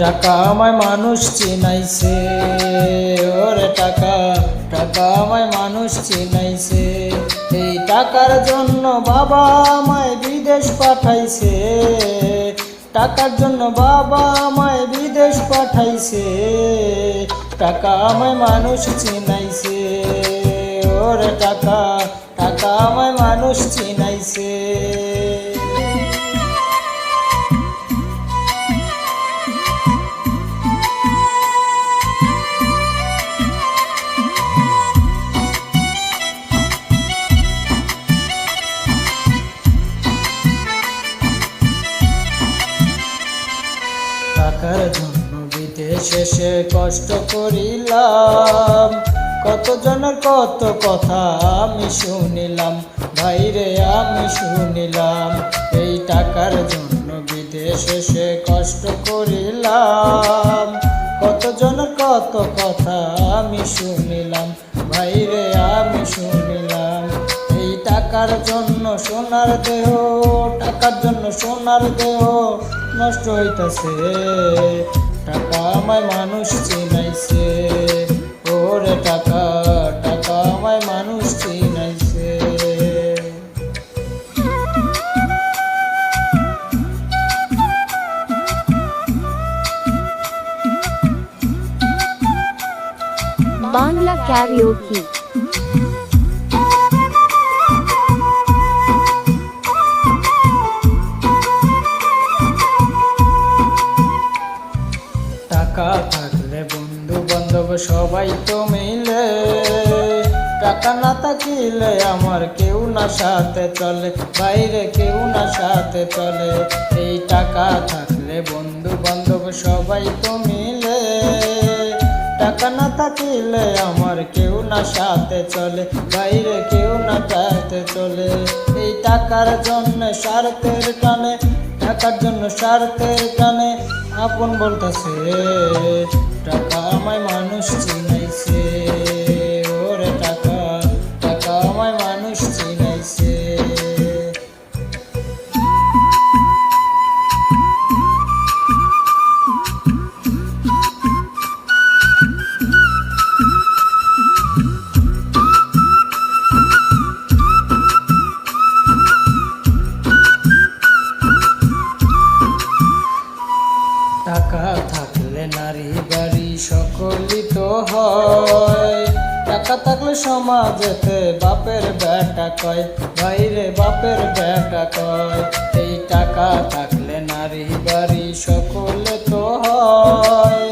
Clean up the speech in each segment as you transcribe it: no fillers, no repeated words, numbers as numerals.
টাকা আমায় মানুষ চিনাইছে, ওরে টাকা টাকা আমায় মানুষ চিনাইছে। এই টাকার জন্য বাবা আমায় বিদেশ পাঠাইছে, টাকার জন্য বাবা আমায় বিদেশ পাঠাইছে। টাকা আমায় মানুষ চিনাইছে, ওরে টাকা টাকা আমায় মানুষ চিনাইছে। টাকার জন্য বিদেশে সে কষ্ট করিলাম, কতজনের কত কথা আমি শুনিলাম, ভাইরে আমি শুনিলাম। এই টাকার জন্য বিদেশে সে কষ্ট করিলাম, কতজনের কত কথা আমি শুনিলাম, ভাইরে আমি শুনিলাম। এই টাকার জন্য সোনার দেহ, টাকার জন্য সোনার দেহ নষ্ট হইতাছে। টাকা আমায় মানুষ চিনাইছে, ওরে টাকা টাকা আমায় মানুষ চিনাইছে। বাংলা ক্যারিওকি। টাকা থাকলে বন্ধু বান্ধব সবাই তো মিলে, টাকা না থাকিলে আমার কেউ না সাথে চলে, বাইরে কেউ না সাথে চলে। এই টাকা থাকলে বন্ধু বান্ধব সবাই তো মিলে, টাকা না থাকিলে আমার কেউ না সাথে চলে, বাইরে কেউ না সাথে চলে। এই টাকার জন্য স্বার্থের টানে, টাকার জন্য স্বার্থের টানে আপন বলতেছে। টাকা আমায় মানুষ চিনাইছে, ওরে টাকা টাকা আমায় মানুষ চিনাইছে। টাকা থাকলে নারী বাড়ি সকলই তো হয়, টাকা থাকলে সমাজেতে বাপের বেটা কয়, বাইরে বাপের বেটা কয়। এই টাকা থাকলে নারী বাড়ি সকলে তো হয়,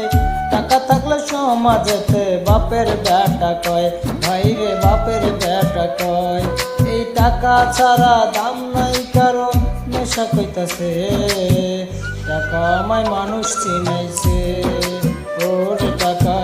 টাকা থাকলে সমাজেতে বাপের বেটা কয়, বাইরে বাপের বেটা কয়। এই টাকা ছাড়া দাম নাই কারো, নেশা কইতাছে। টাকা আমায় মানুষ চিনাইছে, ওরে টাকা